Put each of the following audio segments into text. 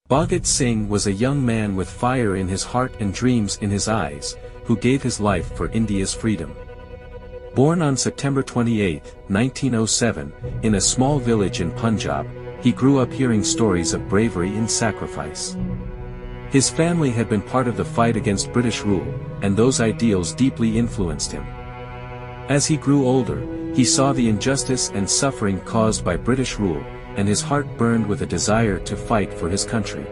Bhagat Singh was a young man with fire in his heart and dreams in his eyes, who gave his life for India's freedom. Born on September 28, 1907, in a small village in Punjab, he grew up hearing stories of bravery and sacrifice. His family had been part of the fight against British rule, and those ideals deeply influenced him. As he grew older, he saw the injustice and suffering caused by British rule, and his heart burned with a desire to fight for his country.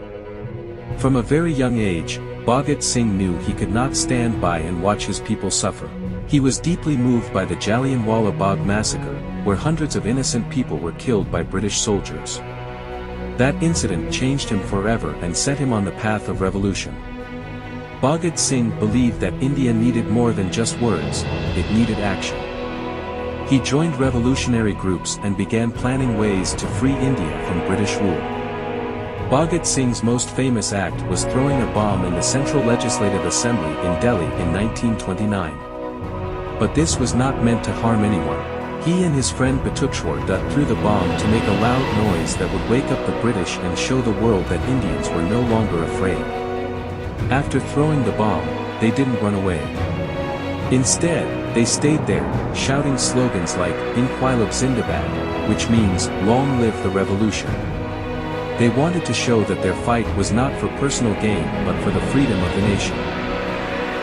From a very young age, Bhagat Singh knew he could not stand by and watch his people suffer. He was deeply moved by the Jallianwala Bagh massacre, where hundreds of innocent people were killed by British soldiers. That incident changed him forever and set him on the path of revolution. Bhagat Singh believed that India needed more than just words, it needed action. He joined revolutionary groups and began planning ways to free India from British rule. Bhagat Singh's most famous act was throwing a bomb in the Central Legislative Assembly in Delhi in 1929. But this was not meant to harm anyone. He and his friend Batuchwar Dutt threw the bomb to make a loud noise that would wake up the British and show the world that Indians were no longer afraid. After throwing the bomb, they didn't run away. Instead, they stayed there, shouting slogans like Inquilab Zindabad, which means, long live the revolution. They wanted to show that their fight was not for personal gain but for the freedom of the nation.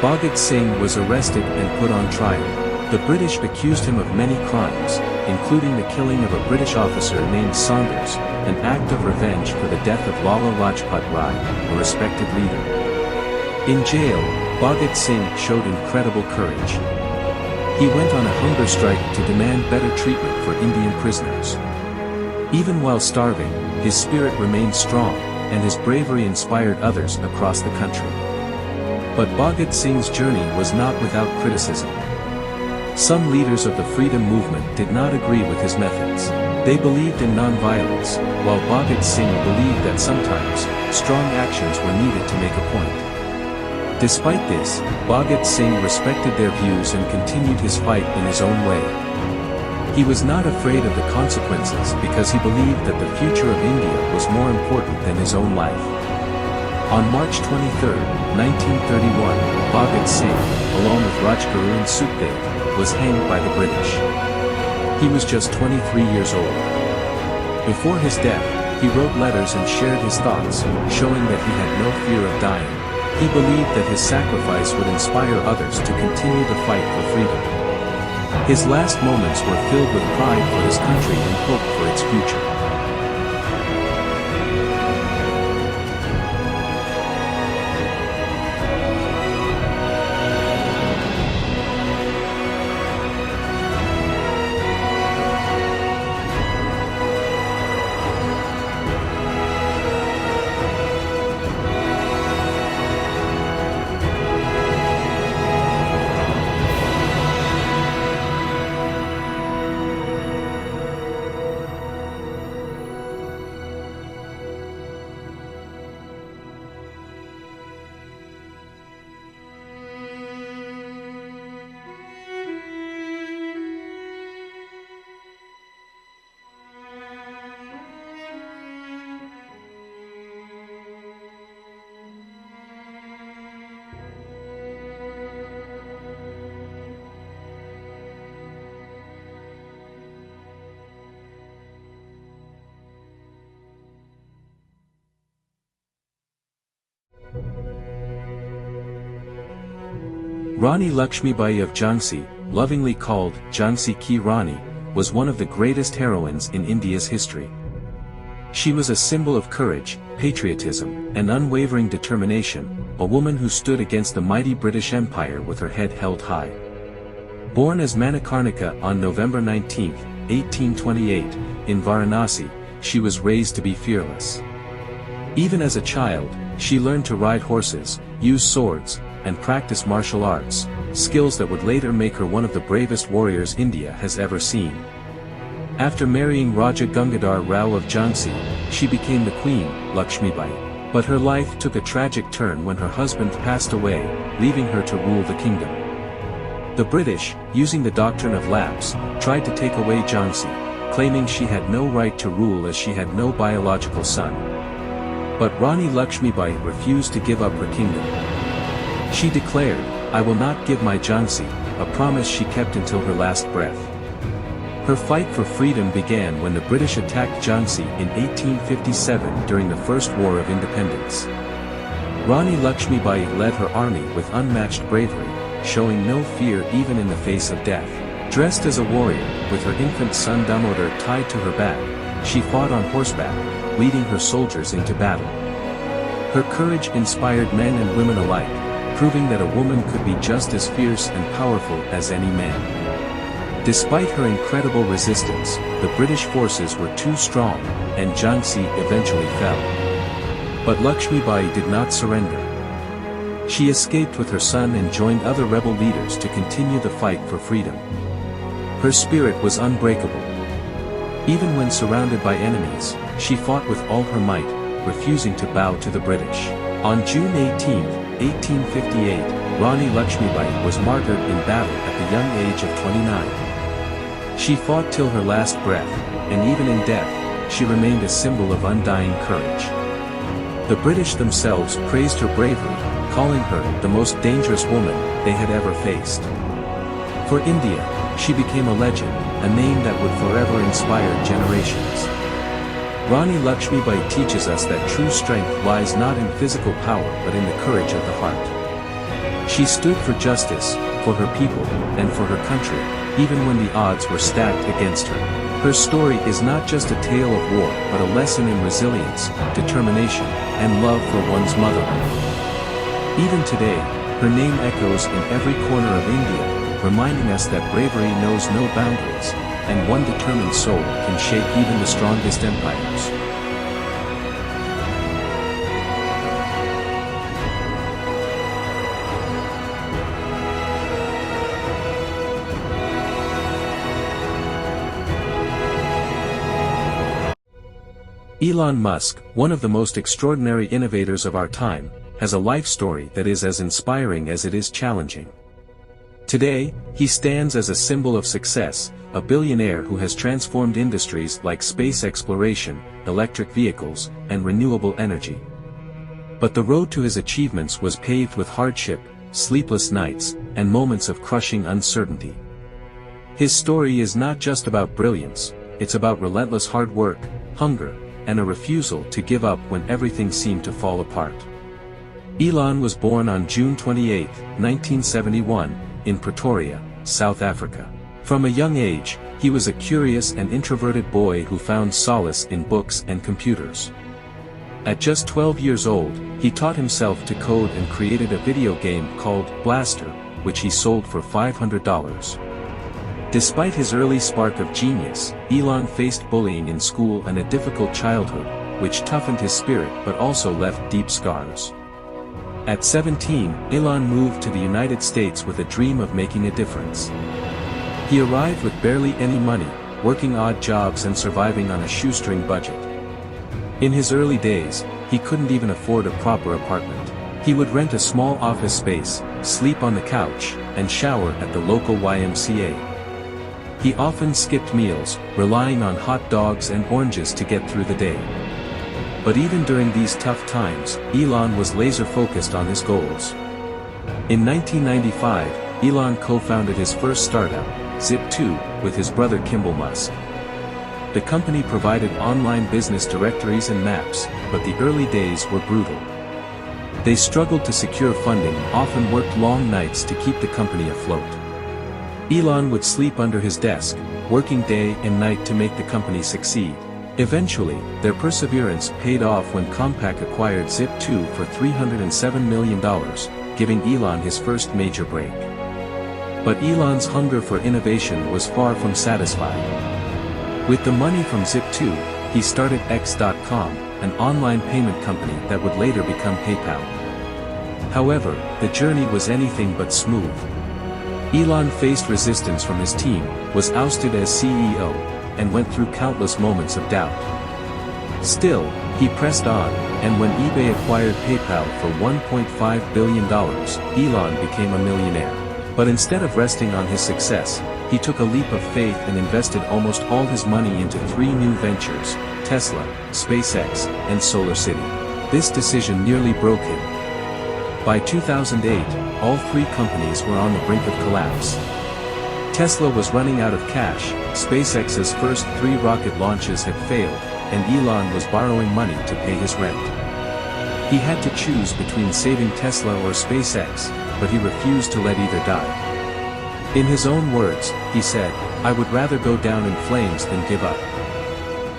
Bhagat Singh was arrested and put on trial. The British accused him of many crimes, including the killing of a British officer named Saunders, an act of revenge for the death of Lala Lajpat Rai, a respected leader. In jail, Bhagat Singh showed incredible courage. He went on a hunger strike to demand better treatment for Indian prisoners. Even while starving, his spirit remained strong, and his bravery inspired others across the country. But Bhagat Singh's journey was not without criticism. Some leaders of the freedom movement did not agree with his methods. They believed in non-violence, while Bhagat Singh believed that sometimes, strong actions were needed to make a point. Despite this, Bhagat Singh respected their views and continued his fight in his own way. He was not afraid of the consequences because he believed that the future of India was more important than his own life. On March 23, 1931, Bhagat Singh, along with Rajguru and Sukhdev, was hanged by the British. He was just 23 years old. Before his death, he wrote letters and shared his thoughts, showing that he had no fear of dying. He believed that his sacrifice would inspire others to continue the fight for freedom. His last moments were filled with pride for his country and hope for its future. Rani Lakshmibai of Jhansi, lovingly called Jhansi Ki Rani, was one of the greatest heroines in India's history. She was a symbol of courage, patriotism, and unwavering determination, a woman who stood against the mighty British Empire with her head held high. Born as Manikarnika on November 19, 1828, in Varanasi, she was raised to be fearless. Even as a child, she learned to ride horses, use swords, and practice martial arts, skills that would later make her one of the bravest warriors India has ever seen. After marrying Raja Gangadhar Rao of Jhansi, she became the queen, Lakshmibai. But her life took a tragic turn when her husband passed away, leaving her to rule the kingdom. The British, using the doctrine of lapse, tried to take away Jhansi, claiming she had no right to rule as she had no biological son. But Rani Lakshmibai refused to give up her kingdom. She declared, "I will not give my Jhansi," a promise she kept until her last breath. Her fight for freedom began when the British attacked Jhansi in 1857 during the First War of Independence. Rani Lakshmibai led her army with unmatched bravery, showing no fear even in the face of death. Dressed as a warrior, with her infant son Damodar tied to her back, she fought on horseback, leading her soldiers into battle. Her courage inspired men and women alike, proving that a woman could be just as fierce and powerful as any man. Despite her incredible resistance, the British forces were too strong, and Jhansi eventually fell. But Lakshmibai did not surrender. She escaped with her son and joined other rebel leaders to continue the fight for freedom. Her spirit was unbreakable. Even when surrounded by enemies, she fought with all her might, refusing to bow to the British. On June 18, 1858, Rani Lakshmibai was martyred in battle at the young age of 29. She fought till her last breath, and even in death, she remained a symbol of undying courage. The British themselves praised her bravery, calling her the most dangerous woman they had ever faced. For India, she became a legend, a name that would forever inspire generations. Rani Lakshmibai teaches us that true strength lies not in physical power but in the courage of the heart. She stood for justice, for her people, and for her country, even when the odds were stacked against her. Her story is not just a tale of war but a lesson in resilience, determination, and love for one's motherland. Even today, her name echoes in every corner of India, reminding us that bravery knows no boundaries, and one determined soul can shake even the strongest empires. Elon Musk, one of the most extraordinary innovators of our time, has a life story that is as inspiring as it is challenging. Today, he stands as a symbol of success, a billionaire who has transformed industries like space exploration, electric vehicles, and renewable energy. But the road to his achievements was paved with hardship, sleepless nights, and moments of crushing uncertainty. His story is not just about brilliance, it's about relentless hard work, hunger, and a refusal to give up when everything seemed to fall apart. Elon was born on June 28, 1971, in Pretoria, South Africa. From a young age, he was a curious and introverted boy who found solace in books and computers. At just 12 years old, he taught himself to code and created a video game called Blaster, which he sold for $500. Despite his early spark of genius, Elon faced bullying in school and a difficult childhood, which toughened his spirit but also left deep scars. At 17, Elon moved to the United States with a dream of making a difference. He arrived with barely any money, working odd jobs and surviving on a shoestring budget. In his early days, he couldn't even afford a proper apartment. He would rent a small office space, sleep on the couch, and shower at the local YMCA. He often skipped meals, relying on hot dogs and oranges to get through the day. But even during these tough times, Elon was laser-focused on his goals. In 1995, Elon co-founded his first startup, Zip2, with his brother Kimball Musk. The company provided online business directories and maps, but the early days were brutal. They struggled to secure funding and often worked long nights to keep the company afloat. Elon would sleep under his desk, working day and night to make the company succeed. Eventually, their perseverance paid off when Compaq acquired Zip2 for $307 million, giving Elon his first major break. But Elon's hunger for innovation was far from satisfied. With the money from Zip2, he started X.com, an online payment company that would later become PayPal. However, the journey was anything but smooth. Elon faced resistance from his team, was ousted as CEO, and went through countless moments of doubt. Still, he pressed on, and when eBay acquired PayPal for $1.5 billion, Elon became a millionaire. But instead of resting on his success, he took a leap of faith and invested almost all his money into 3 new ventures: Tesla, SpaceX, and SolarCity. This decision nearly broke him. By 2008, all three companies were on the brink of collapse. Tesla was running out of cash, SpaceX's first 3 rocket launches had failed, and Elon was borrowing money to pay his rent. He had to choose between saving Tesla or SpaceX, but he refused to let either die. In his own words, he said, "I would rather go down in flames than give up."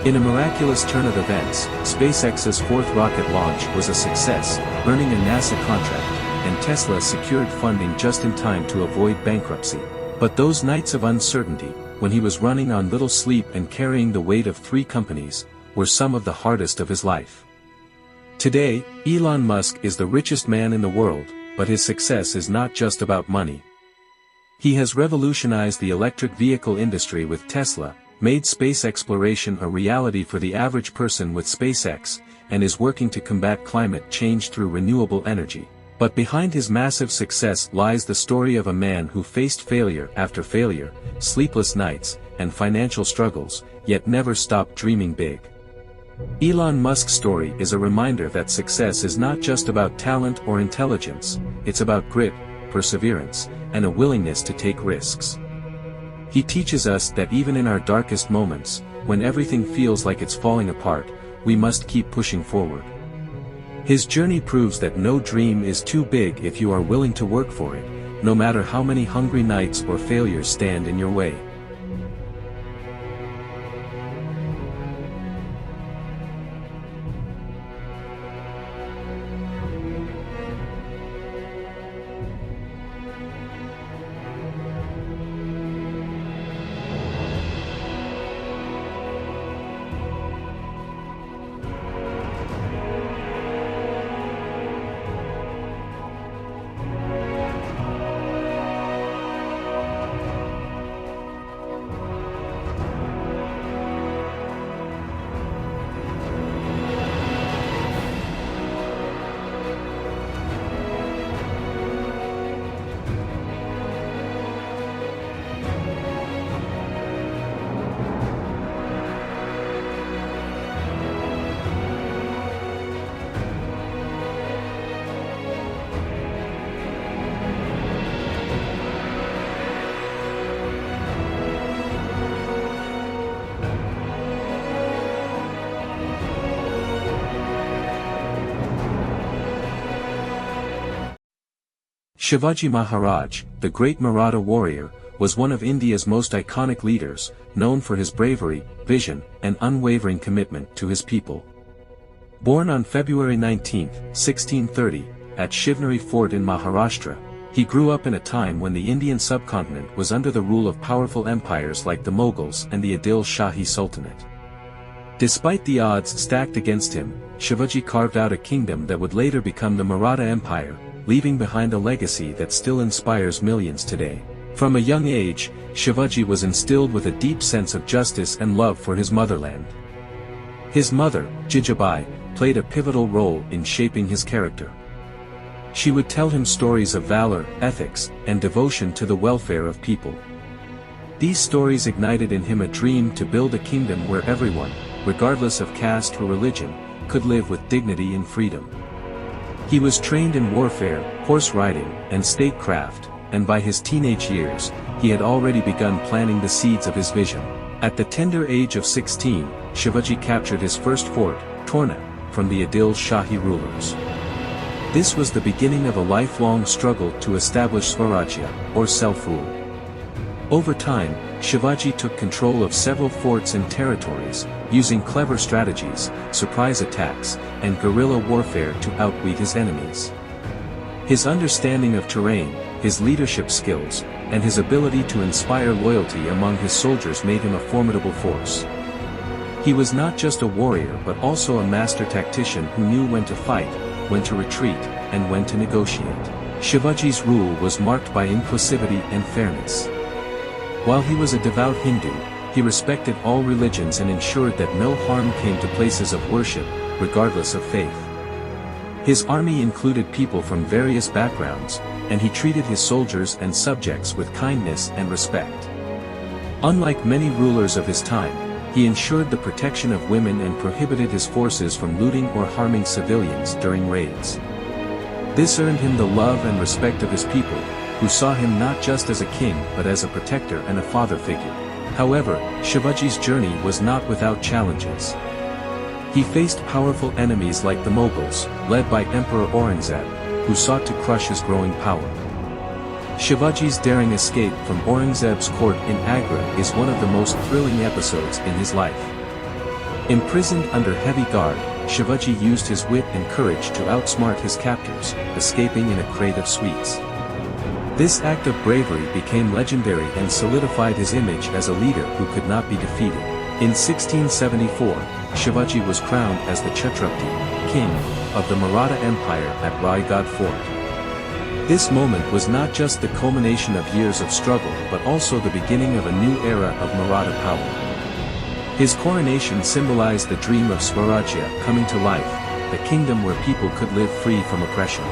In a miraculous turn of events, SpaceX's 4th rocket launch was a success, earning a NASA contract, and Tesla secured funding just in time to avoid bankruptcy. But those nights of uncertainty, when he was running on little sleep and carrying the weight of 3 companies, were some of the hardest of his life. Today, Elon Musk is the richest man in the world, but his success is not just about money. He has revolutionized the electric vehicle industry with Tesla, made space exploration a reality for the average person with SpaceX, and is working to combat climate change through renewable energy. But behind his massive success lies the story of a man who faced failure after failure, sleepless nights, and financial struggles, yet never stopped dreaming big. Elon Musk's story is a reminder that success is not just about talent or intelligence, it's about grit, perseverance, and a willingness to take risks. He teaches us that even in our darkest moments, when everything feels like it's falling apart, we must keep pushing forward. His journey proves that no dream is too big if you are willing to work for it, no matter how many hungry nights or failures stand in your way. Shivaji Maharaj, the great Maratha warrior, was one of India's most iconic leaders, known for his bravery, vision, and unwavering commitment to his people. Born on February 19, 1630, at Shivneri Fort in Maharashtra, he grew up in a time when the Indian subcontinent was under the rule of powerful empires like the Mughals and the Adil Shahi Sultanate. Despite the odds stacked against him, Shivaji carved out a kingdom that would later become the Maratha Empire, leaving behind a legacy that still inspires millions today. From a young age, Shivaji was instilled with a deep sense of justice and love for his motherland. His mother, Jijabai, played a pivotal role in shaping his character. She would tell him stories of valor, ethics, and devotion to the welfare of people. These stories ignited in him a dream to build a kingdom where everyone, regardless of caste or religion, could live with dignity and freedom. He was trained in warfare, horse riding, and statecraft, and by his teenage years, he had already begun planting the seeds of his vision. At the tender age of 16, Shivaji captured his first fort, Torna, from the Adil Shahi rulers. This was the beginning of a lifelong struggle to establish Swarajya, or self-rule. Over time, Shivaji took control of several forts and territories, using clever strategies, surprise attacks, and guerrilla warfare to outwit his enemies. His understanding of terrain, his leadership skills, and his ability to inspire loyalty among his soldiers made him a formidable force. He was not just a warrior but also a master tactician who knew when to fight, when to retreat, and when to negotiate. Shivaji's rule was marked by inclusivity and fairness. While he was a devout Hindu, he respected all religions and ensured that no harm came to places of worship, regardless of faith. His army included people from various backgrounds, and he treated his soldiers and subjects with kindness and respect. Unlike many rulers of his time, he ensured the protection of women and prohibited his forces from looting or harming civilians during raids. This earned him the love and respect of his people, who saw him not just as a king but as a protector and a father figure. However, Shivaji's journey was not without challenges. He faced powerful enemies like the Mughals, led by Emperor Aurangzeb, who sought to crush his growing power. Shivaji's daring escape from Aurangzeb's court in Agra is one of the most thrilling episodes in his life. Imprisoned under heavy guard, Shivaji used his wit and courage to outsmart his captors, escaping in a crate of sweets. This act of bravery became legendary and solidified his image as a leader who could not be defeated. In 1674, Shivaji was crowned as the Chhatrapati, king, of the Maratha Empire at Raigad Fort. This moment was not just the culmination of years of struggle but also the beginning of a new era of Maratha power. His coronation symbolized the dream of Swarajya coming to life, the kingdom where people could live free from oppression.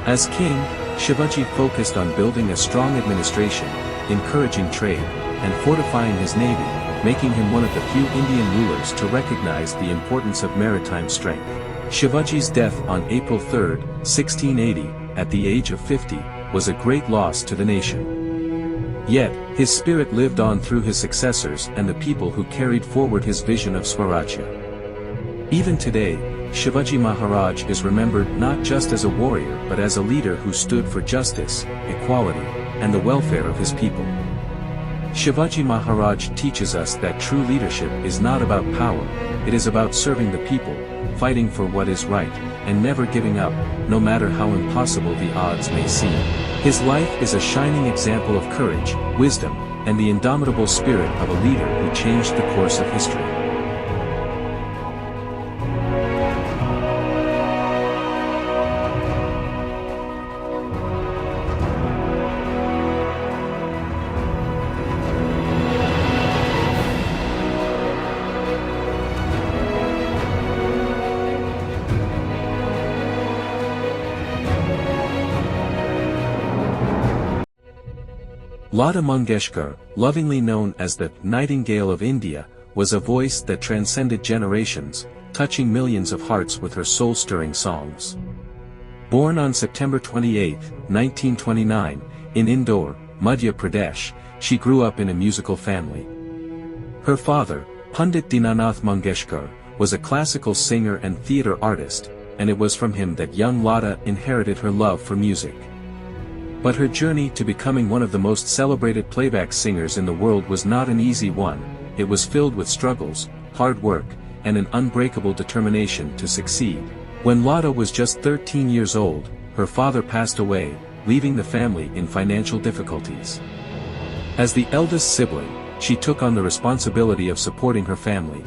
As king, Shivaji focused on building a strong administration, encouraging trade, and fortifying his navy, making him one of the few Indian rulers to recognize the importance of maritime strength. Shivaji's death on April 3, 1680, at the age of 50, was a great loss to the nation. Yet, his spirit lived on through his successors and the people who carried forward his vision of Swarajya. Even today, Shivaji Maharaj is remembered not just as a warrior but as a leader who stood for justice, equality, and the welfare of his people. Shivaji Maharaj teaches us that true leadership is not about power, it is about serving the people, fighting for what is right, and never giving up, no matter how impossible the odds may seem. His life is a shining example of courage, wisdom, and the indomitable spirit of a leader who changed the course of history. Lata Mangeshkar, lovingly known as the Nightingale of India, was a voice that transcended generations, touching millions of hearts with her soul-stirring songs. Born on September 28, 1929, in Indore, Madhya Pradesh, she grew up in a musical family. Her father, Pandit Dinanath Mangeshkar, was a classical singer and theatre artist, and it was from him that young Lata inherited her love for music. But her journey to becoming one of the most celebrated playback singers in the world was not an easy one. It was filled with struggles, hard work, and an unbreakable determination to succeed. When Lata was just 13 years old, her father passed away, leaving the family in financial difficulties. As the eldest sibling, she took on the responsibility of supporting her family.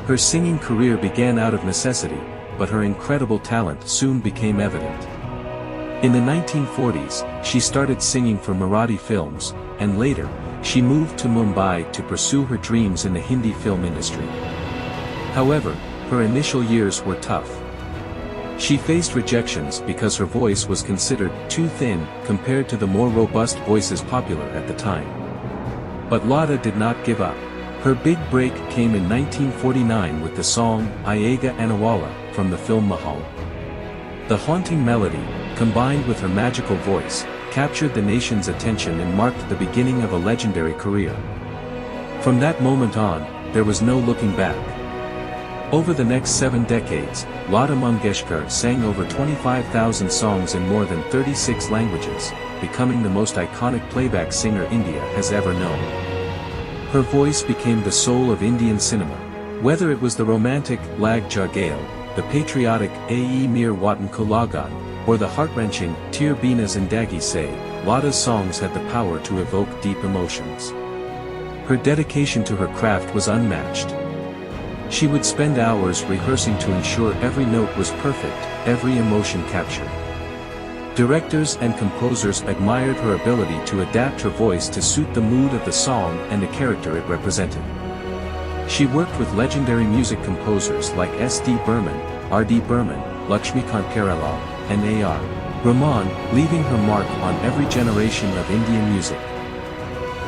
Her singing career began out of necessity, but her incredible talent soon became evident. In the 1940s, she started singing for Marathi films, and later, she moved to Mumbai to pursue her dreams in the Hindi film industry. However, her initial years were tough. She faced rejections because her voice was considered too thin compared to the more robust voices popular at the time. But Lata did not give up. Her big break came in 1949 with the song Aayega Anawala from the film Mahal. The haunting melody, combined with her magical voice, captured the nation's attention and marked the beginning of a legendary career. From that moment on, there was no looking back. Over the next 7 decades, Lata Mangeshkar sang over 25,000 songs in more than 36 languages, becoming the most iconic playback singer India has ever known. Her voice became the soul of Indian cinema. Whether it was the romantic Lag Ja Gale, the patriotic Ae Meer Watan Ko Lagan, or the heart-wrenching Tir Bina Zindagi Se, Lata's songs had the power to evoke deep emotions. Her dedication to her craft was unmatched. She would spend hours rehearsing to ensure every note was perfect, every emotion captured. Directors and composers admired her ability to adapt her voice to suit the mood of the song and the character it represented. She worked with legendary music composers like S.D. Burman, R.D. Burman, Lakshmikant Kerala, and A.R. Rahman, leaving her mark on every generation of Indian music.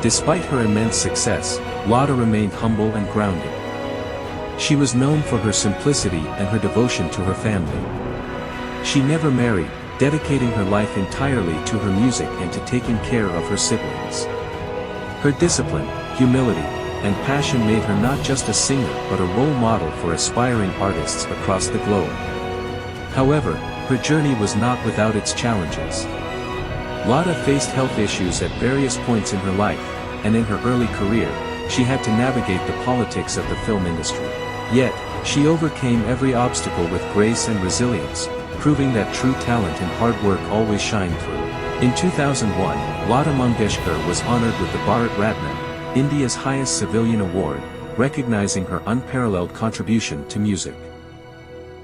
Despite her immense success, Lotta remained humble and grounded. She was known for her simplicity and her devotion to her family. She never married, dedicating her life entirely to her music and to taking care of her siblings. Her discipline, humility, and passion made her not just a singer but a role model for aspiring artists across the globe. However, her journey was not without its challenges. Lotta faced health issues at various points in her life, and in her early career, she had to navigate the politics of the film industry. Yet, she overcame every obstacle with grace and resilience, proving that true talent and hard work always shine through. In 2001, Lata Mangeshkar was honored with the Bharat Ratna, India's highest civilian award, recognizing her unparalleled contribution to music.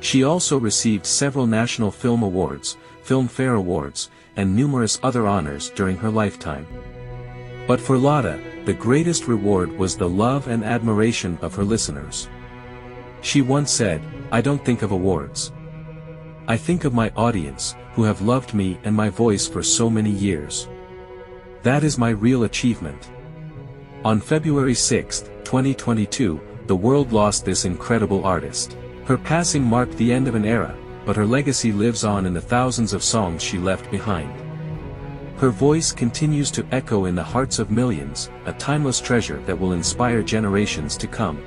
She also received several national film awards, Filmfare Awards, and numerous other honors during her lifetime. But for Lotta, the greatest reward was the love and admiration of her listeners. She once said, "I don't think of awards. I think of my audience, who have loved me and my voice for so many years. That is my real achievement." On February 6, 2022, the world lost this incredible artist. Her passing marked the end of an era, but her legacy lives on in the thousands of songs she left behind. Her voice continues to echo in the hearts of millions, a timeless treasure that will inspire generations to come.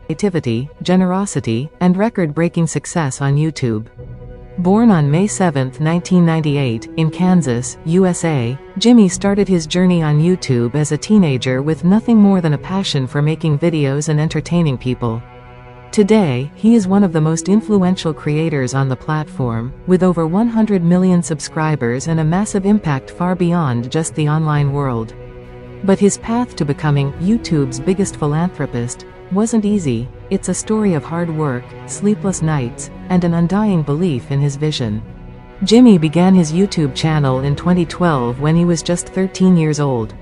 Creativity, generosity, and record-breaking success on YouTube. Born on May 7, 1998, in Kansas, USA, Jimmy started his journey on YouTube as a teenager with nothing more than a passion for making videos and entertaining people. Today, he is one of the most influential creators on the platform, with over 100 million subscribers and a massive impact far beyond just the online world. But his path to becoming YouTube's biggest philanthropist wasn't easy. It's a story of hard work, sleepless nights, and an undying belief in his vision. Jimmy began his YouTube channel in 2012 when he was just 13 years old.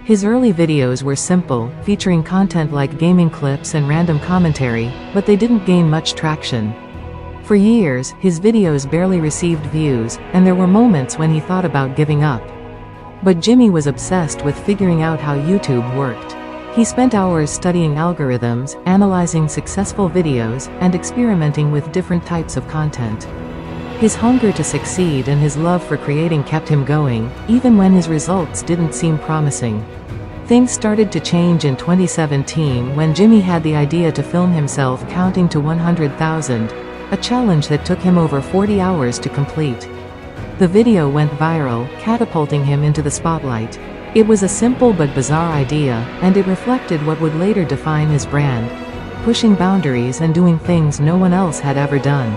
His early videos were simple, featuring content like gaming clips and random commentary, but they didn't gain much traction. For years, his videos barely received views, and there were moments when he thought about giving up. But Jimmy was obsessed with figuring out how YouTube worked. He spent hours studying algorithms, analyzing successful videos, and experimenting with different types of content. His hunger to succeed and his love for creating kept him going, even when his results didn't seem promising. Things started to change in 2017 when Jimmy had the idea to film himself counting to 100,000, a challenge that took him over 40 hours to complete. The video went viral, catapulting him into the spotlight. It was a simple but bizarre idea, and it reflected what would later define his brand: pushing boundaries and doing things no one else had ever done.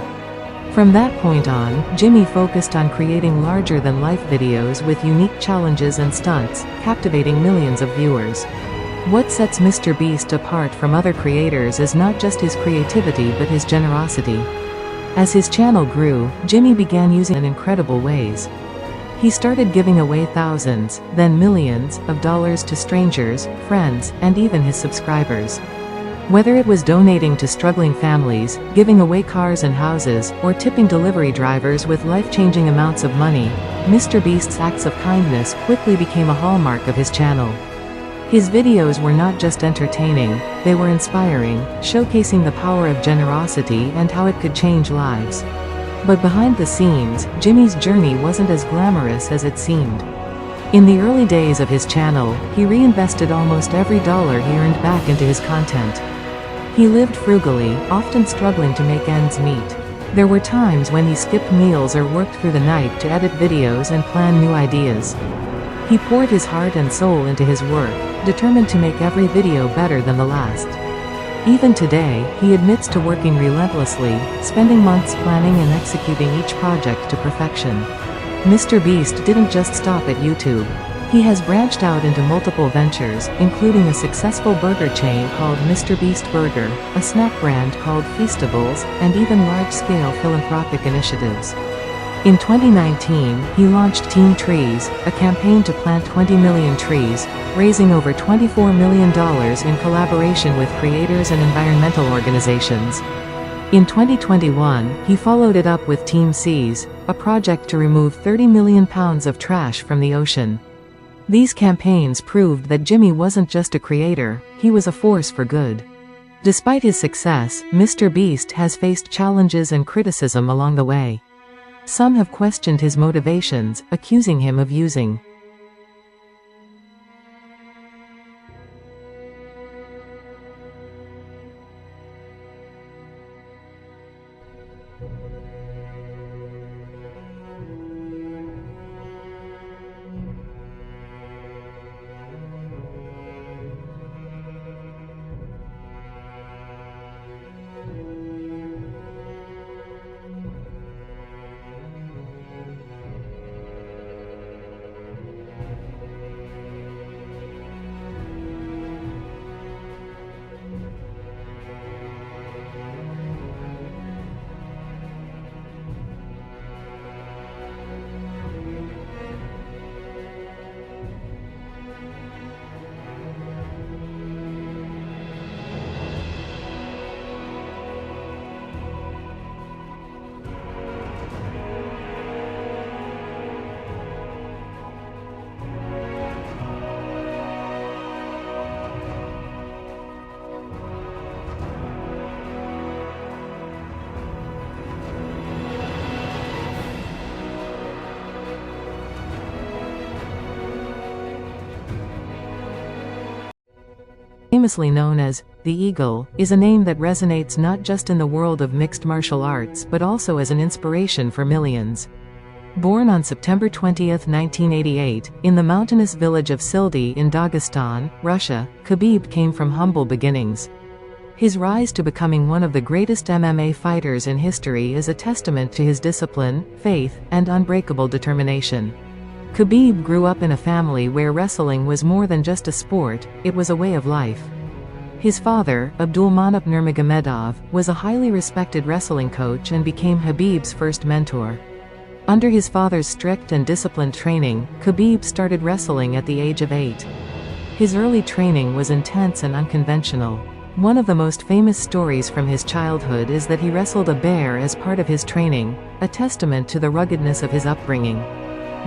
From that point on, Jimmy focused on creating larger-than-life videos with unique challenges and stunts, captivating millions of viewers. What sets Mr. Beast apart from other creators is not just his creativity but his generosity. As his channel grew, Jimmy began using it in incredible ways. He started giving away thousands, then millions, of dollars to strangers, friends, and even his subscribers. Whether it was donating to struggling families, giving away cars and houses, or tipping delivery drivers with life-changing amounts of money, Mr. Beast's acts of kindness quickly became a hallmark of his channel. His videos were not just entertaining, they were inspiring, showcasing the power of generosity and how it could change lives. But behind the scenes, Jimmy's journey wasn't as glamorous as it seemed. In the early days of his channel, he reinvested almost every dollar he earned back into his content. He lived frugally, often struggling to make ends meet. There were times when he skipped meals or worked through the night to edit videos and plan new ideas. He poured his heart and soul into his work, determined to make every video better than the last. Even today, he admits to working relentlessly, spending months planning and executing each project to perfection. Mr. Beast didn't just stop at YouTube. He has branched out into multiple ventures, including a successful burger chain called Mr. Beast Burger, a snack brand called Feastables, and even large-scale philanthropic initiatives. In 2019, he launched Team Trees, a campaign to plant 20 million trees, raising over $24 million in collaboration with creators and environmental organizations. In 2021, he followed it up with Team Seas, a project to remove 30 million pounds of trash from the ocean. These campaigns proved that Jimmy wasn't just a creator, he was a force for good. Despite his success, Mr. Beast has faced challenges and criticism along the way. Some have questioned his motivations, accusing him of using famously known as the Eagle, is a name that resonates not just in the world of mixed martial arts but also as an inspiration for millions. Born on September 20, 1988, in the mountainous village of Sildi in Dagestan, Russia, Khabib came from humble beginnings. His rise to becoming one of the greatest MMA fighters in history is a testament to his discipline, faith, and unbreakable determination. Khabib grew up in a family where wrestling was more than just a sport, it was a way of life. His father, Abdulmanap Nurmagomedov, was a highly respected wrestling coach and became Khabib's first mentor. Under his father's strict and disciplined training, Khabib started wrestling at the age of 8. His early training was intense and unconventional. One of the most famous stories from his childhood is that he wrestled a bear as part of his training, a testament to the ruggedness of his upbringing.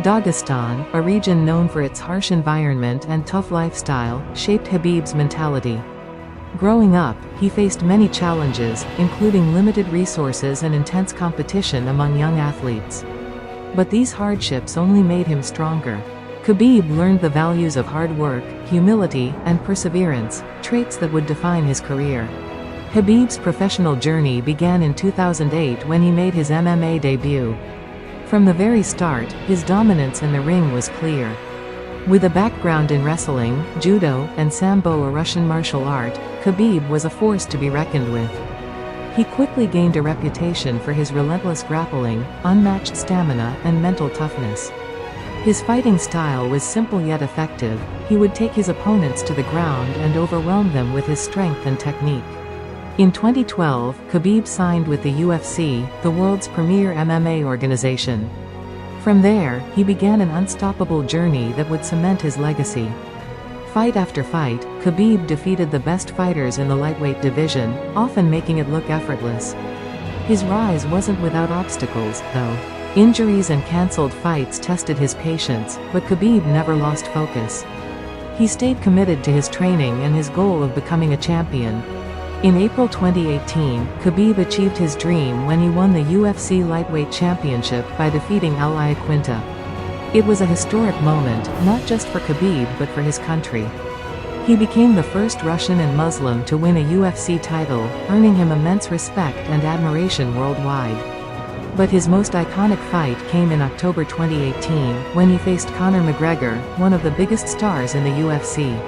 Dagestan, a region known for its harsh environment and tough lifestyle, shaped Khabib's mentality. Growing up, he faced many challenges, including limited resources and intense competition among young athletes. But these hardships only made him stronger. Khabib learned the values of hard work, humility, and perseverance, traits that would define his career. Khabib's professional journey began in 2008 when he made his MMA debut. From the very start, his dominance in the ring was clear. With a background in wrestling, judo, and sambo, a Russian martial art, Khabib was a force to be reckoned with. He quickly gained a reputation for his relentless grappling, unmatched stamina, and mental toughness. His fighting style was simple yet effective. He would take his opponents to the ground and overwhelm them with his strength and technique. In 2012, Khabib signed with the UFC, the world's premier MMA organization. From there, he began an unstoppable journey that would cement his legacy. Fight after fight, Khabib defeated the best fighters in the lightweight division, often making it look effortless. His rise wasn't without obstacles, though. Injuries and cancelled fights tested his patience, but Khabib never lost focus. He stayed committed to his training and his goal of becoming a champion. In April 2018, Khabib achieved his dream when he won the UFC Lightweight Championship by defeating Al Iaquinta. It was a historic moment, not just for Khabib but for his country. He became the first Russian and Muslim to win a UFC title, earning him immense respect and admiration worldwide. But his most iconic fight came in October 2018, when he faced Conor McGregor, one of the biggest stars in the UFC.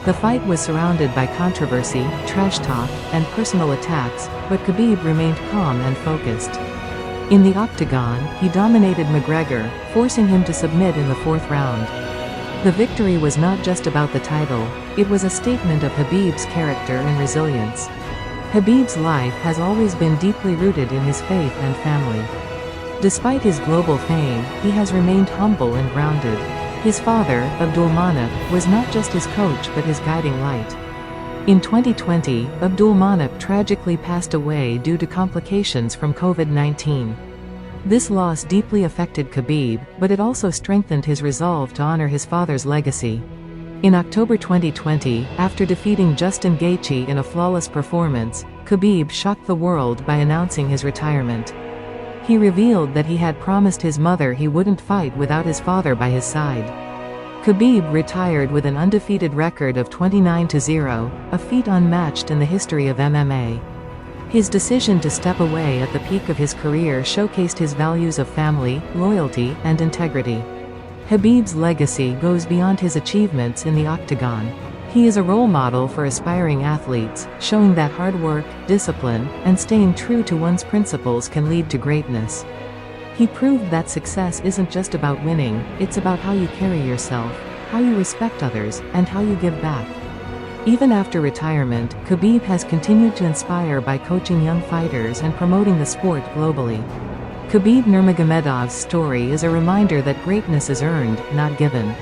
The fight was surrounded by controversy, trash talk, and personal attacks, but Khabib remained calm and focused. In the octagon, he dominated McGregor, forcing him to submit in the fourth round. The victory was not just about the title, it was a statement of Khabib's character and resilience. Khabib's life has always been deeply rooted in his faith and family. Despite his global fame, he has remained humble and grounded. His father, Abdulmanap, was not just his coach but his guiding light. In 2020, Abdulmanap tragically passed away due to complications from COVID-19. This loss deeply affected Khabib, but it also strengthened his resolve to honor his father's legacy. In October 2020, after defeating Justin Gaethje in a flawless performance, Khabib shocked the world by announcing his retirement. He revealed that he had promised his mother he wouldn't fight without his father by his side. Khabib retired with an undefeated record of 29-0, a feat unmatched in the history of MMA. His decision to step away at the peak of his career showcased his values of family, loyalty, and integrity. Khabib's legacy goes beyond his achievements in the octagon. He is a role model for aspiring athletes, showing that hard work, discipline, and staying true to one's principles can lead to greatness. He proved that success isn't just about winning, it's about how you carry yourself, how you respect others, and how you give back. Even after retirement, Khabib has continued to inspire by coaching young fighters and promoting the sport globally. Khabib Nurmagomedov's story is a reminder that greatness is earned, not given.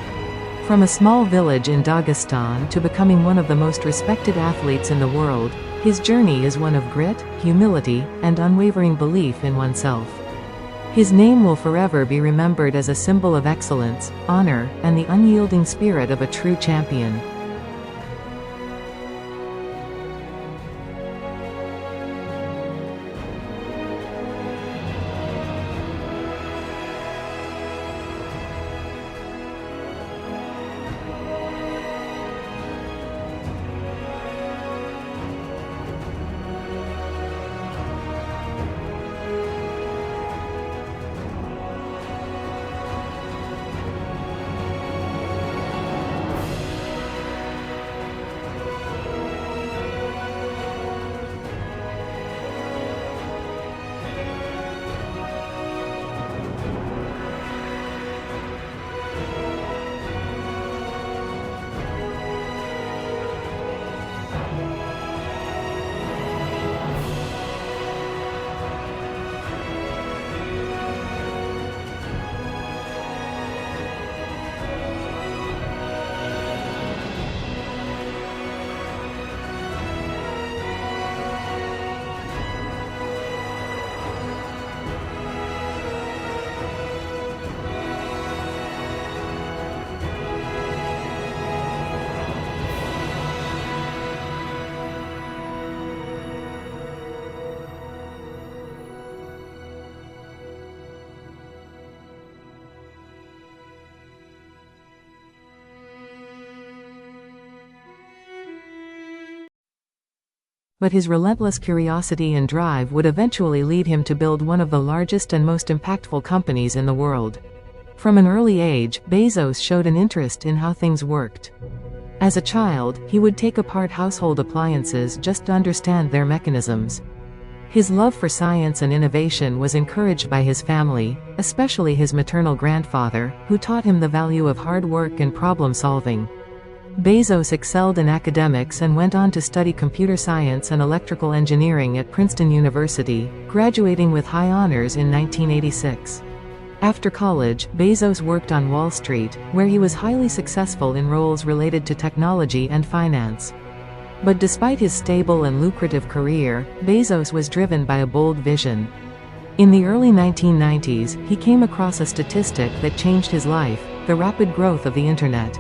From a small village in Dagestan to becoming one of the most respected athletes in the world, his journey is one of grit, humility, and unwavering belief in oneself. His name will forever be remembered as a symbol of excellence, honor, and the unyielding spirit of a true champion. But his relentless curiosity and drive would eventually lead him to build one of the largest and most impactful companies in the world. From an early age, Bezos showed an interest in how things worked. As a child, he would take apart household appliances just to understand their mechanisms. His love for science and innovation was encouraged by his family, especially his maternal grandfather, who taught him the value of hard work and problem-solving. Bezos excelled in academics and went on to study computer science and electrical engineering at Princeton University, graduating with high honors in 1986. After college, Bezos worked on Wall Street, where he was highly successful in roles related to technology and finance. But despite his stable and lucrative career, Bezos was driven by a bold vision. In the early 1990s, he came across a statistic that changed his life: the rapid growth of the Internet.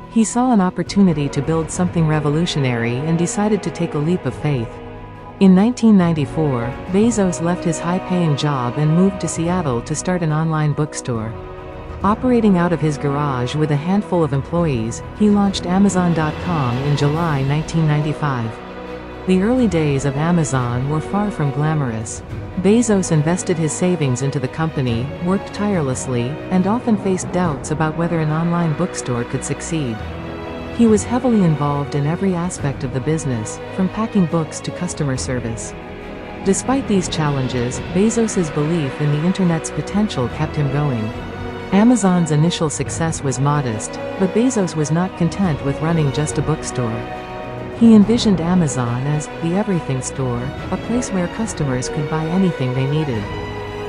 He saw an opportunity to build something revolutionary and decided to take a leap of faith. In 1994, Bezos left his high-paying job and moved to Seattle to start an online bookstore. Operating out of his garage with a handful of employees, he launched Amazon.com in July 1995. The early days of Amazon were far from glamorous. Bezos invested his savings into the company, worked tirelessly, and often faced doubts about whether an online bookstore could succeed. He was heavily involved in every aspect of the business, from packing books to customer service. Despite these challenges, Bezos's belief in the internet's potential kept him going. Amazon's initial success was modest, but Bezos was not content with running just a bookstore. He envisioned Amazon as the everything store, a place where customers could buy anything they needed.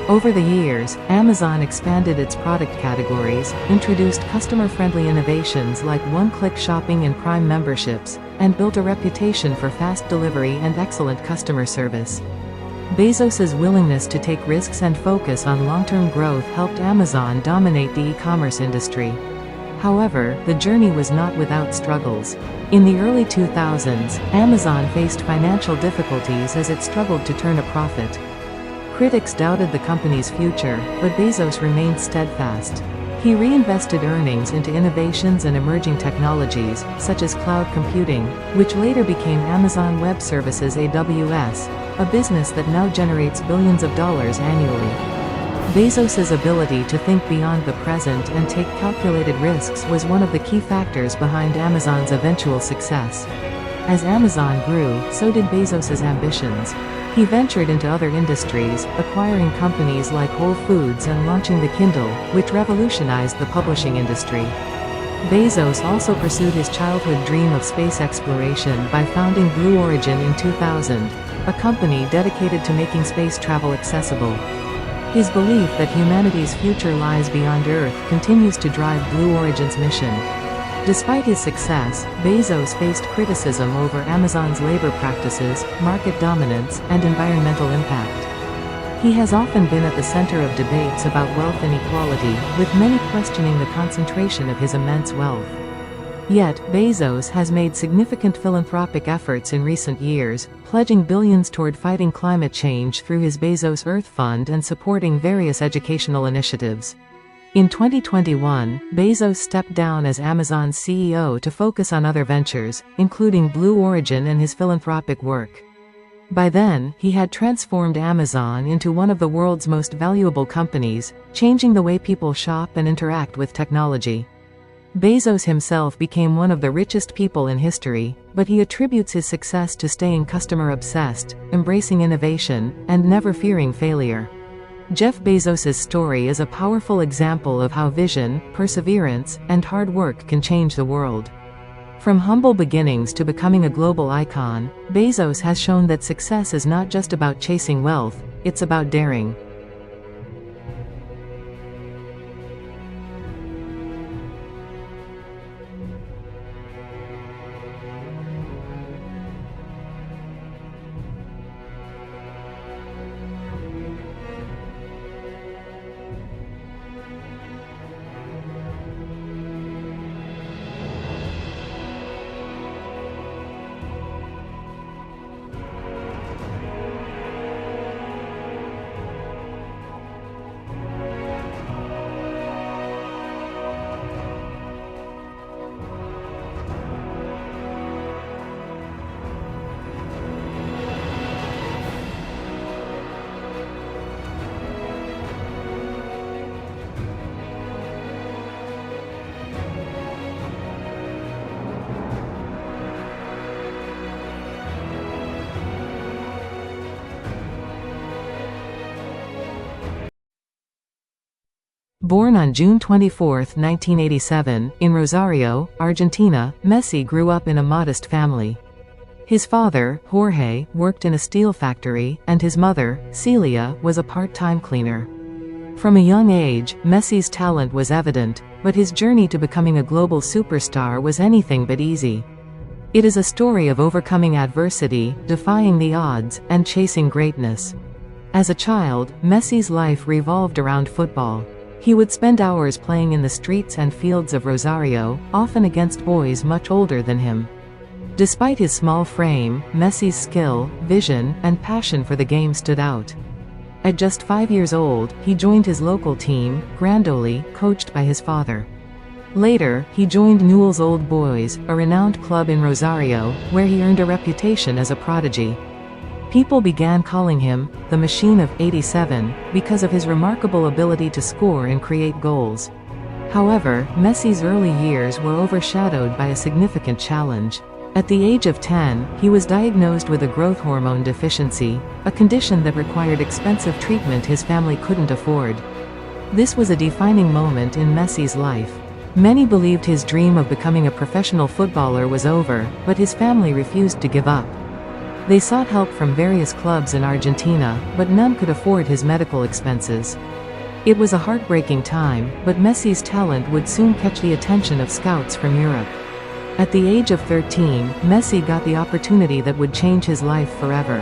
Over the years, Amazon expanded its product categories, introduced customer-friendly innovations like one-click shopping and Prime memberships, and built a reputation for fast delivery and excellent customer service. Bezos's willingness to take risks and focus on long-term growth helped Amazon dominate the e-commerce industry. However, the journey was not without struggles. In the early 2000s, Amazon faced financial difficulties as it struggled to turn a profit. Critics doubted the company's future, but Bezos remained steadfast. He reinvested earnings into innovations and emerging technologies, such as cloud computing, which later became Amazon Web Services AWS, a business that now generates billions of dollars annually. Bezos's ability to think beyond the present and take calculated risks was one of the key factors behind Amazon's eventual success. As Amazon grew, so did Bezos's ambitions. He ventured into other industries, acquiring companies like Whole Foods and launching the Kindle, which revolutionized the publishing industry. Bezos also pursued his childhood dream of space exploration by founding Blue Origin in 2000, a company dedicated to making space travel accessible. His belief that humanity's future lies beyond Earth continues to drive Blue Origin's mission. Despite his success, Bezos faced criticism over Amazon's labor practices, market dominance, and environmental impact. He has often been at the center of debates about wealth inequality, with many questioning the concentration of his immense wealth. Yet, Bezos has made significant philanthropic efforts in recent years, pledging billions toward fighting climate change through his Bezos Earth Fund and supporting various educational initiatives. In 2021, Bezos stepped down as Amazon's CEO to focus on other ventures, including Blue Origin and his philanthropic work. By then, he had transformed Amazon into one of the world's most valuable companies, changing the way people shop and interact with technology. Bezos himself became one of the richest people in history, but he attributes his success to staying customer-obsessed, embracing innovation, and never fearing failure. Jeff Bezos's story is a powerful example of how vision, perseverance, and hard work can change the world. From humble beginnings to becoming a global icon, Bezos has shown that success is not just about chasing wealth, it's about daring. Born on June 24, 1987, in Rosario, Argentina, Messi grew up in a modest family. His father, Jorge, worked in a steel factory, and his mother, Celia, was a part-time cleaner. From a young age, Messi's talent was evident, but his journey to becoming a global superstar was anything but easy. It is a story of overcoming adversity, defying the odds, and chasing greatness. As a child, Messi's life revolved around football. He would spend hours playing in the streets and fields of Rosario, often against boys much older than him. Despite his small frame, Messi's skill, vision, and passion for the game stood out. At just 5 years old, he joined his local team, Grandoli, coached by his father. Later, he joined Newell's Old Boys, a renowned club in Rosario, where he earned a reputation as a prodigy. People began calling him the Machine of '87 because of his remarkable ability to score and create goals. However, Messi's early years were overshadowed by a significant challenge. At the age of 10, he was diagnosed with a growth hormone deficiency, a condition that required expensive treatment his family couldn't afford. This was a defining moment in Messi's life. Many believed his dream of becoming a professional footballer was over, but his family refused to give up. They sought help from various clubs in Argentina, but none could afford his medical expenses. It was a heartbreaking time, but Messi's talent would soon catch the attention of scouts from Europe. At the age of 13, Messi got the opportunity that would change his life forever.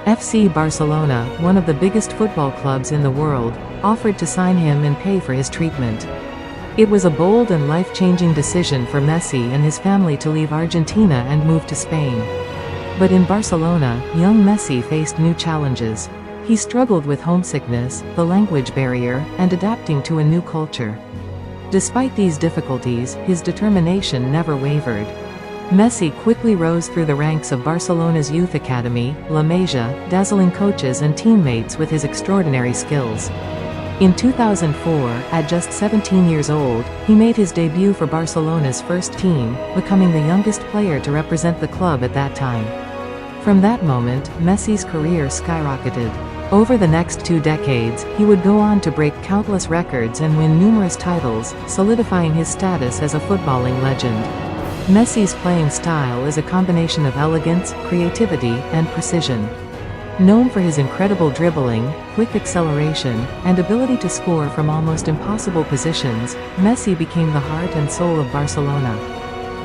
FC Barcelona, one of the biggest football clubs in the world, offered to sign him and pay for his treatment. It was a bold and life-changing decision for Messi and his family to leave Argentina and move to Spain. But in Barcelona, young Messi faced new challenges. He struggled with homesickness, the language barrier, and adapting to a new culture. Despite these difficulties, his determination never wavered. Messi quickly rose through the ranks of Barcelona's youth academy, La Masia, dazzling coaches and teammates with his extraordinary skills. In 2004, at just 17 years old, he made his debut for Barcelona's first team, becoming the youngest player to represent the club at that time. From that moment, Messi's career skyrocketed. Over the next 2 decades, he would go on to break countless records and win numerous titles, solidifying his status as a footballing legend. Messi's playing style is a combination of elegance, creativity, and precision. Known for his incredible dribbling, quick acceleration, and ability to score from almost impossible positions, Messi became the heart and soul of Barcelona.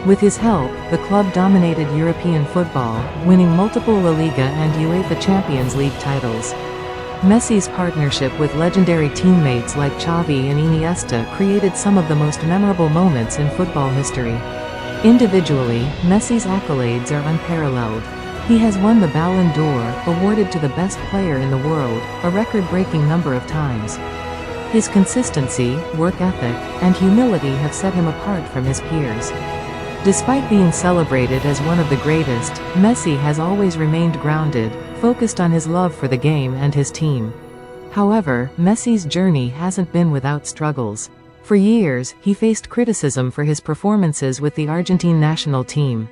With his help, the club dominated European football, winning multiple La Liga and UEFA Champions League titles. Messi's partnership with legendary teammates like Xavi and Iniesta created some of the most memorable moments in football history. Individually, Messi's accolades are unparalleled. He has won the Ballon d'Or, awarded to the best player in the world, a record-breaking number of times. His consistency, work ethic, and humility have set him apart from his peers. Despite being celebrated as one of the greatest, Messi has always remained grounded, focused on his love for the game and his team. However, Messi's journey hasn't been without struggles. For years, he faced criticism for his performances with the Argentine national team.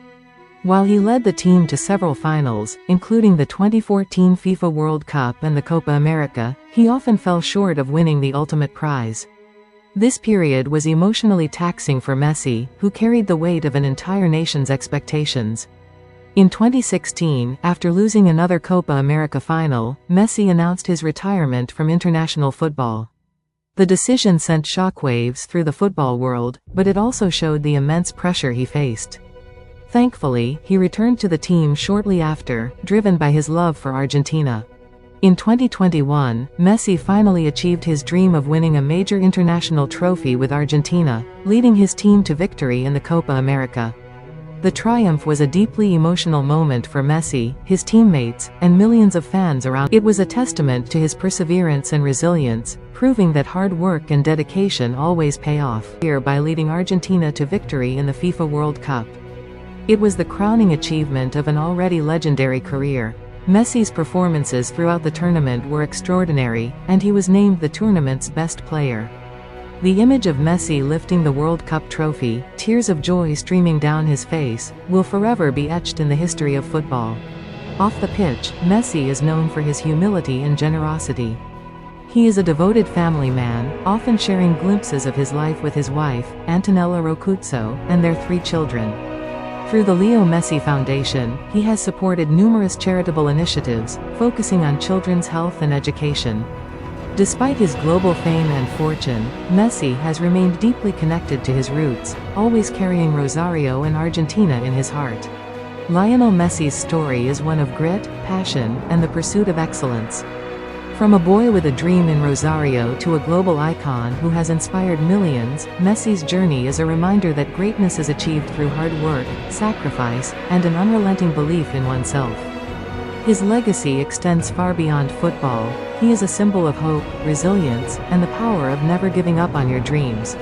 While he led the team to several finals, including the 2014 FIFA World Cup and the Copa America, he often fell short of winning the ultimate prize. This period was emotionally taxing for Messi, who carried the weight of an entire nation's expectations. In 2016, after losing another Copa America final, Messi announced his retirement from international football. The decision sent shockwaves through the football world, but it also showed the immense pressure he faced. Thankfully, he returned to the team shortly after, driven by his love for Argentina. In 2021, Messi finally achieved his dream of winning a major international trophy with Argentina, leading his team to victory in the Copa America. The triumph was a deeply emotional moment for Messi, his teammates, and millions of fans around. It was a testament to his perseverance and resilience, proving that hard work and dedication always pay off. Here by leading Argentina to victory in the FIFA World Cup. It was the crowning achievement of an already legendary career. Messi's performances throughout the tournament were extraordinary, and he was named the tournament's best player. The image of Messi lifting the World Cup trophy, tears of joy streaming down his face, will forever be etched in the history of football. Off the pitch, Messi is known for his humility and generosity. He is a devoted family man, often sharing glimpses of his life with his wife, Antonella Roccuzzo, and their 3 children. Through the Leo Messi Foundation, he has supported numerous charitable initiatives, focusing on children's health and education. Despite his global fame and fortune, Messi has remained deeply connected to his roots, always carrying Rosario and Argentina in his heart. Lionel Messi's story is one of grit, passion, and the pursuit of excellence. From a boy with a dream in Rosario to a global icon who has inspired millions, Messi's journey is a reminder that greatness is achieved through hard work, sacrifice, and an unrelenting belief in oneself. His legacy extends far beyond football. He is a symbol of hope, resilience, and the power of never giving up on your dreams.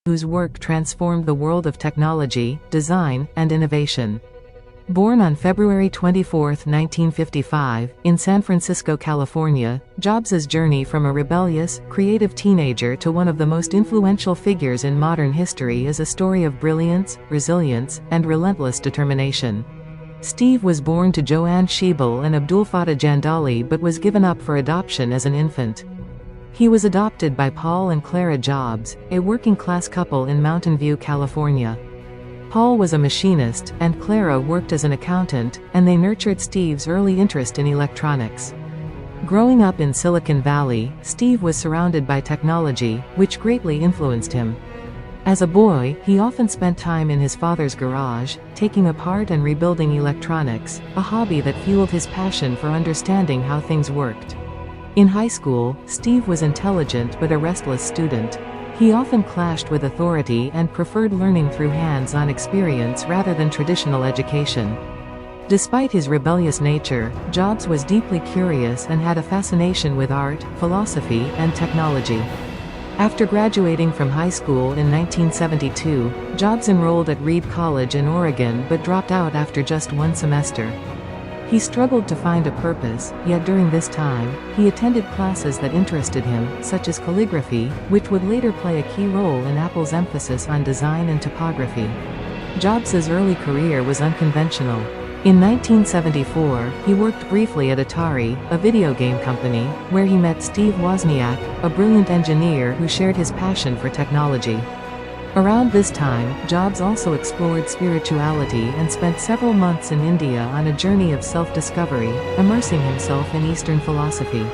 whose work transformed the world of technology, design, and innovation. Born on February 24, 1955, in San Francisco, California, Jobs' journey from a rebellious, creative teenager to one of the most influential figures in modern history is a story of brilliance, resilience, and relentless determination. Steve was born to Joanne Schiebel and Abdulfatah Jandali but was given up for adoption as an infant. He was adopted by Paul and Clara Jobs, a working-class couple in Mountain View, California. Paul was a machinist, and Clara worked as an accountant, and they nurtured Steve's early interest in electronics. Growing up in Silicon Valley, Steve was surrounded by technology, which greatly influenced him. As a boy, he often spent time in his father's garage, taking apart and rebuilding electronics, a hobby that fueled his passion for understanding how things worked. In high school, Steve was intelligent but a restless student. He often clashed with authority and preferred learning through hands-on experience rather than traditional education. Despite his rebellious nature, Jobs was deeply curious and had a fascination with art, philosophy, and technology. After graduating from high school in 1972, Jobs enrolled at Reed College in Oregon but dropped out after just one semester. He struggled to find a purpose, yet during this time, he attended classes that interested him, such as calligraphy, which would later play a key role in Apple's emphasis on design and typography. Jobs' early career was unconventional. In 1974, he worked briefly at Atari, a video game company, where he met Steve Wozniak, a brilliant engineer who shared his passion for technology. Around this time, Jobs also explored spirituality and spent several months in India on a journey of self-discovery, immersing himself in Eastern philosophy.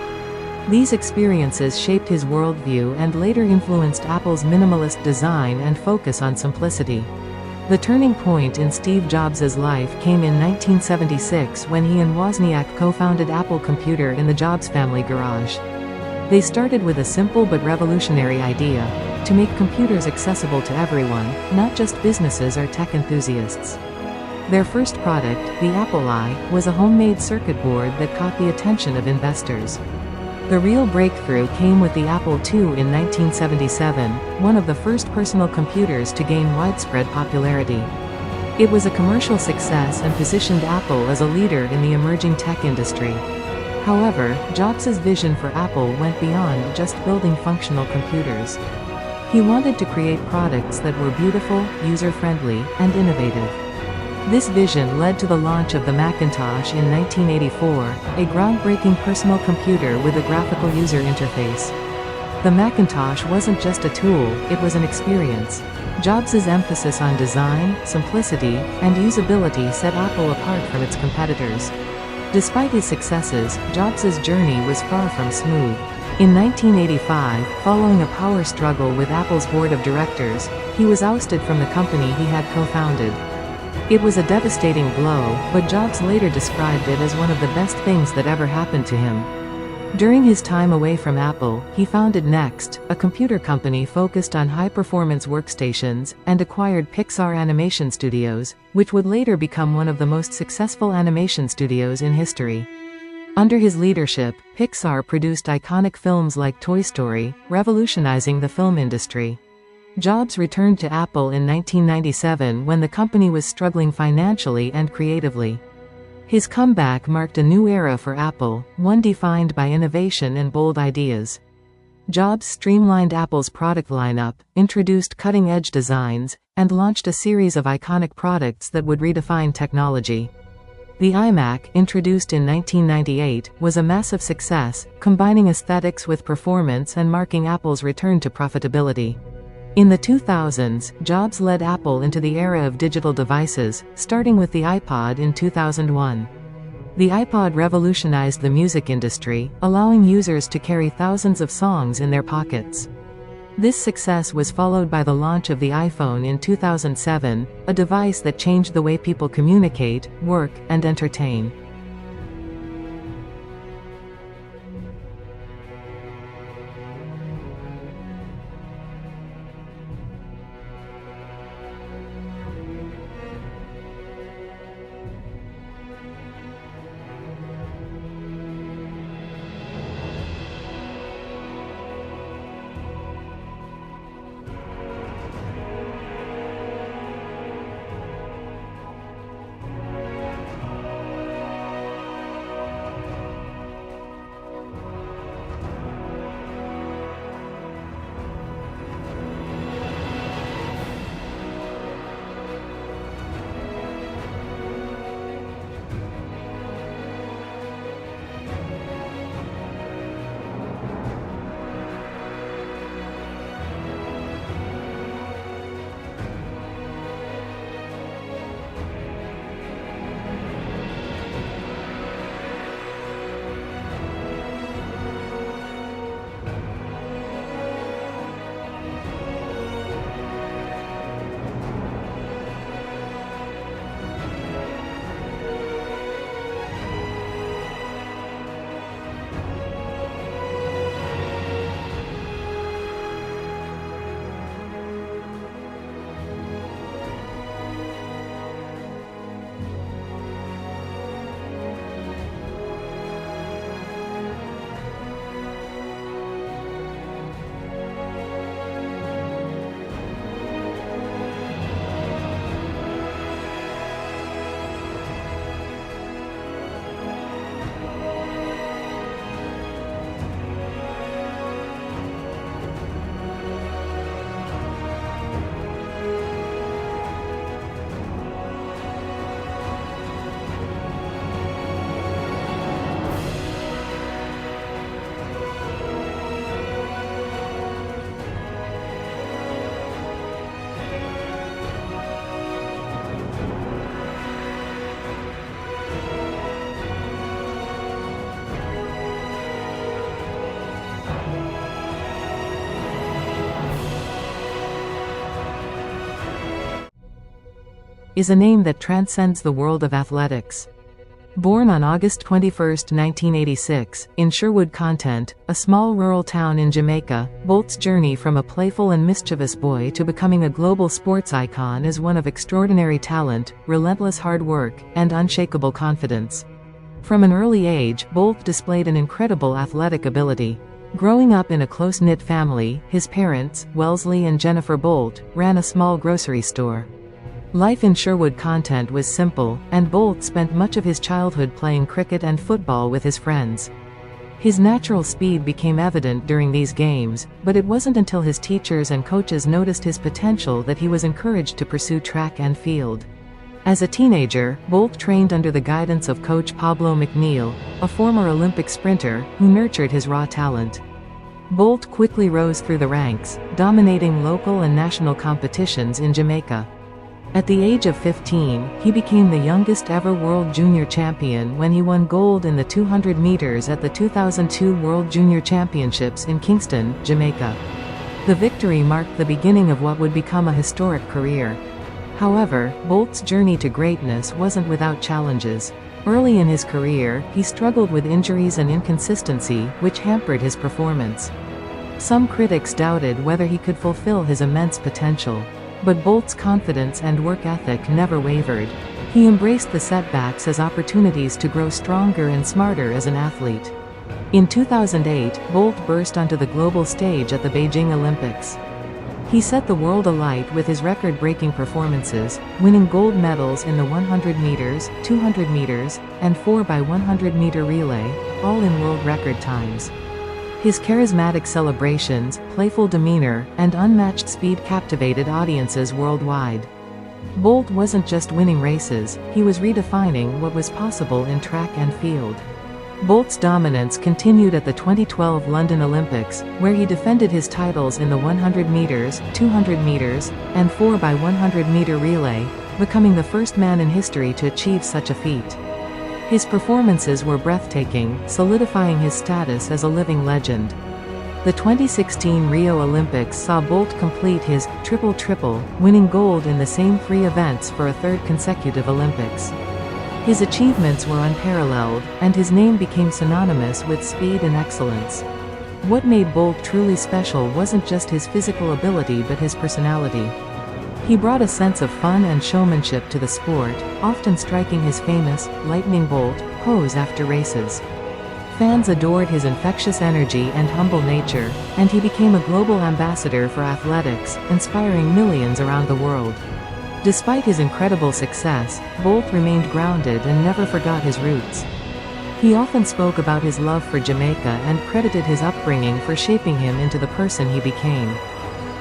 These experiences shaped his worldview and later influenced Apple's minimalist design and focus on simplicity. The turning point in Steve Jobs' life came in 1976 when he and Wozniak co-founded Apple Computer in the Jobs family garage. They started with a simple but revolutionary idea: to make computers accessible to everyone, not just businesses or tech enthusiasts. Their first product, the Apple I, was a homemade circuit board that caught the attention of investors. The real breakthrough came with the Apple II in 1977, one of the first personal computers to gain widespread popularity. It was a commercial success and positioned Apple as a leader in the emerging tech industry. However, Jobs' vision for Apple went beyond just building functional computers. He wanted to create products that were beautiful, user-friendly, and innovative. This vision led to the launch of the Macintosh in 1984, a groundbreaking personal computer with a graphical user interface. The Macintosh wasn't just a tool, it was an experience. Jobs' emphasis on design, simplicity, and usability set Apple apart from its competitors. Despite his successes, Jobs' journey was far from smooth. In 1985, following a power struggle with Apple's board of directors, he was ousted from the company he had co-founded. It was a devastating blow, but Jobs later described it as one of the best things that ever happened to him. During his time away from Apple, he founded Next, a computer company focused on high-performance workstations, and acquired Pixar Animation Studios, which would later become one of the most successful animation studios in history. Under his leadership, Pixar produced iconic films like Toy Story, revolutionizing the film industry. Jobs returned to Apple in 1997 when the company was struggling financially and creatively. His comeback marked a new era for Apple, one defined by innovation and bold ideas. Jobs streamlined Apple's product lineup, introduced cutting-edge designs, and launched a series of iconic products that would redefine technology. The iMac, introduced in 1998, was a massive success, combining aesthetics with performance and marking Apple's return to profitability. In the 2000s, Jobs led Apple into the era of digital devices, starting with the iPod in 2001. The iPod revolutionized the music industry, allowing users to carry thousands of songs in their pockets. This success was followed by the launch of the iPhone in 2007, a device that changed the way people communicate, work, and entertain. is a name that transcends the world of athletics. Born on August 21, 1986, in Sherwood Content, a small rural town in Jamaica, Bolt's journey from a playful and mischievous boy to becoming a global sports icon is one of extraordinary talent, relentless hard work, and unshakable confidence. From an early age, Bolt displayed an incredible athletic ability. Growing up in a close-knit family, his parents, Wellesley and Jennifer Bolt, ran a small grocery store. Life in Sherwood Content was simple, and Bolt spent much of his childhood playing cricket and football with his friends. His natural speed became evident during these games, but it wasn't until his teachers and coaches noticed his potential that he was encouraged to pursue track and field. As a teenager, Bolt trained under the guidance of coach Pablo McNeil, a former Olympic sprinter, who nurtured his raw talent. Bolt quickly rose through the ranks, dominating local and national competitions in Jamaica. At the age of 15, he became the youngest ever World Junior Champion when he won gold in the 200 meters at the 2002 World Junior Championships in Kingston, Jamaica. The victory marked the beginning of what would become a historic career. However, Bolt's journey to greatness wasn't without challenges. Early in his career, he struggled with injuries and inconsistency, which hampered his performance. Some critics doubted whether he could fulfill his immense potential. But Bolt's confidence and work ethic never wavered. He embraced the setbacks as opportunities to grow stronger and smarter as an athlete. In 2008, Bolt burst onto the global stage at the Beijing Olympics. He set the world alight with his record-breaking performances, winning gold medals in the 100 meters, 200 meters, and 4x100 meter relay, all in world record times. His charismatic celebrations, playful demeanor, and unmatched speed captivated audiences worldwide. Bolt wasn't just winning races, he was redefining what was possible in track and field. Bolt's dominance continued at the 2012 London Olympics, where he defended his titles in the 100 meters, 200 meters, and 4x100 meter relay, becoming the first man in history to achieve such a feat. His performances were breathtaking, solidifying his status as a living legend. The 2016 Rio Olympics saw Bolt complete his triple-triple, winning gold in the same three events for a third consecutive Olympics. His achievements were unparalleled, and his name became synonymous with speed and excellence. What made Bolt truly special wasn't just his physical ability but his personality. He brought a sense of fun and showmanship to the sport, often striking his famous, Lightning Bolt, pose after races. Fans adored his infectious energy and humble nature, and he became a global ambassador for athletics, inspiring millions around the world. Despite his incredible success, Bolt remained grounded and never forgot his roots. He often spoke about his love for Jamaica and credited his upbringing for shaping him into the person he became.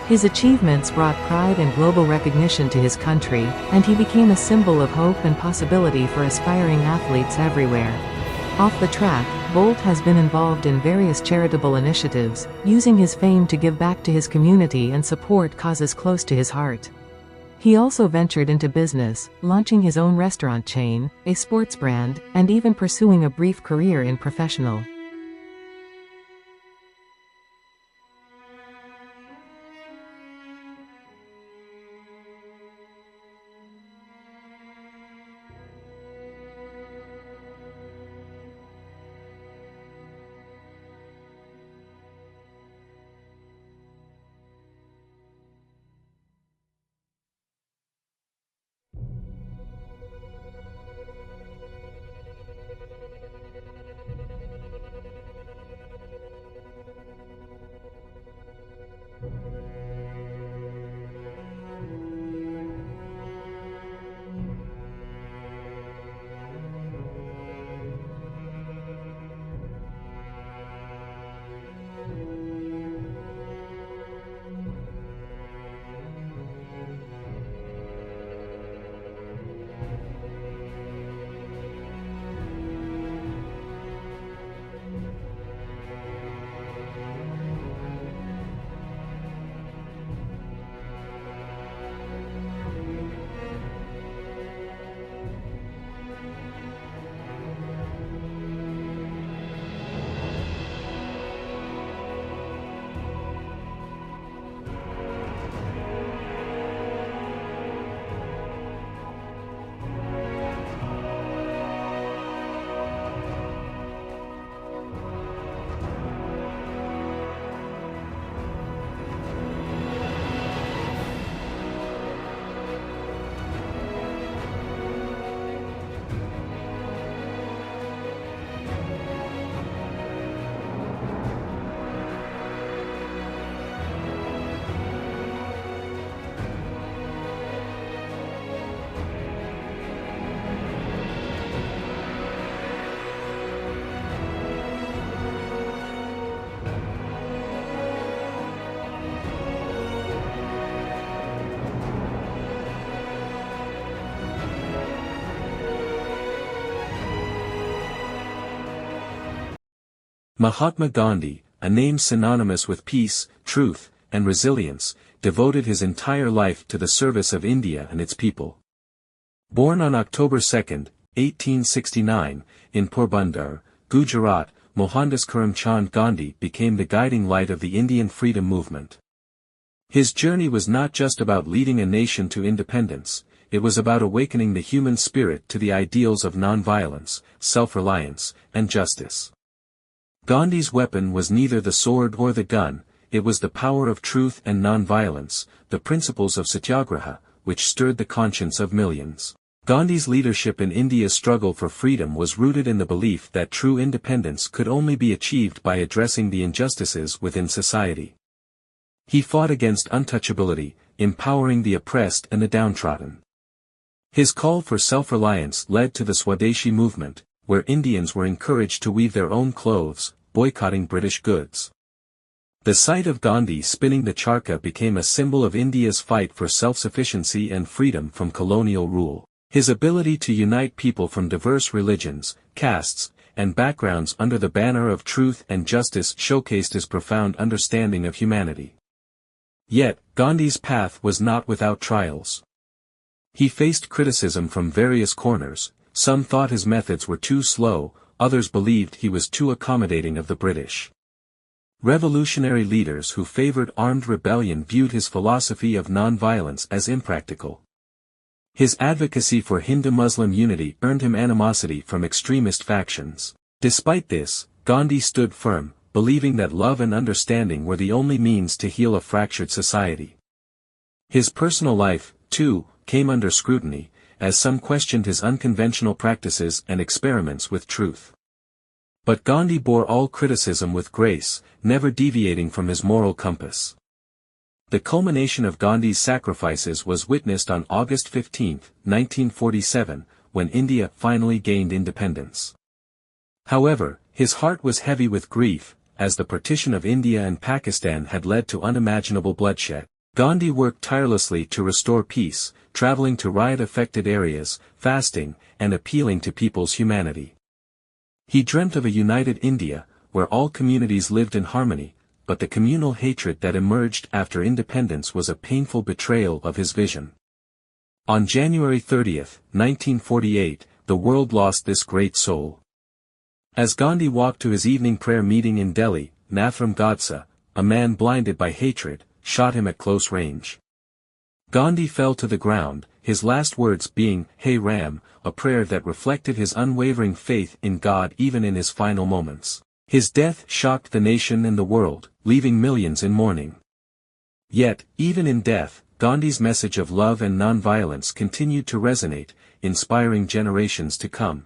His achievements brought pride and global recognition to his country, and he became a symbol of hope and possibility for aspiring athletes everywhere. Off the track, Bolt has been involved in various charitable initiatives, using his fame to give back to his community and support causes close to his heart. He also ventured into business, launching his own restaurant chain, a sports brand, and even pursuing a brief career in professional. Mahatma Gandhi, a name synonymous with peace, truth, and resilience, devoted his entire life to the service of India and its people. Born on October 2, 1869, in Porbandar, Gujarat, Mohandas Karamchand Gandhi became the guiding light of the Indian freedom movement. His journey was not just about leading a nation to independence, it was about awakening the human spirit to the ideals of nonviolence, self-reliance, and justice. Gandhi's weapon was neither the sword or the gun, it was the power of truth and nonviolence, the principles of satyagraha, which stirred the conscience of millions. Gandhi's leadership in India's struggle for freedom was rooted in the belief that true independence could only be achieved by addressing the injustices within society. He fought against untouchability, empowering the oppressed and the downtrodden. His call for self-reliance led to the Swadeshi movement, where Indians were encouraged to weave their own clothes, boycotting British goods. The sight of Gandhi spinning the charkha became a symbol of India's fight for self-sufficiency and freedom from colonial rule. His ability to unite people from diverse religions, castes, and backgrounds under the banner of truth and justice showcased his profound understanding of humanity. Yet, Gandhi's path was not without trials. He faced criticism from various corners, some thought his methods were too slow, others believed he was too accommodating of the British. Revolutionary leaders who favored armed rebellion viewed his philosophy of nonviolence as impractical. His advocacy for Hindu-Muslim unity earned him animosity from extremist factions. Despite this, Gandhi stood firm, believing that love and understanding were the only means to heal a fractured society. His personal life, too, came under scrutiny, as some questioned his unconventional practices and experiments with truth. But Gandhi bore all criticism with grace, never deviating from his moral compass. The culmination of Gandhi's sacrifices was witnessed on August 15, 1947, when India finally gained independence. However, his heart was heavy with grief, as the partition of India and Pakistan had led to unimaginable bloodshed. Gandhi worked tirelessly to restore peace, traveling to riot-affected areas, fasting, and appealing to people's humanity. He dreamt of a united India, where all communities lived in harmony, but the communal hatred that emerged after independence was a painful betrayal of his vision. On January 30, 1948, the world lost this great soul. As Gandhi walked to his evening prayer meeting in Delhi, Nathuram Godse, a man blinded by hatred, shot him at close range. Gandhi fell to the ground, his last words being, "Hey Ram," a prayer that reflected his unwavering faith in God even in his final moments. His death shocked the nation and the world, leaving millions in mourning. Yet, even in death, Gandhi's message of love and nonviolence continued to resonate, inspiring generations to come.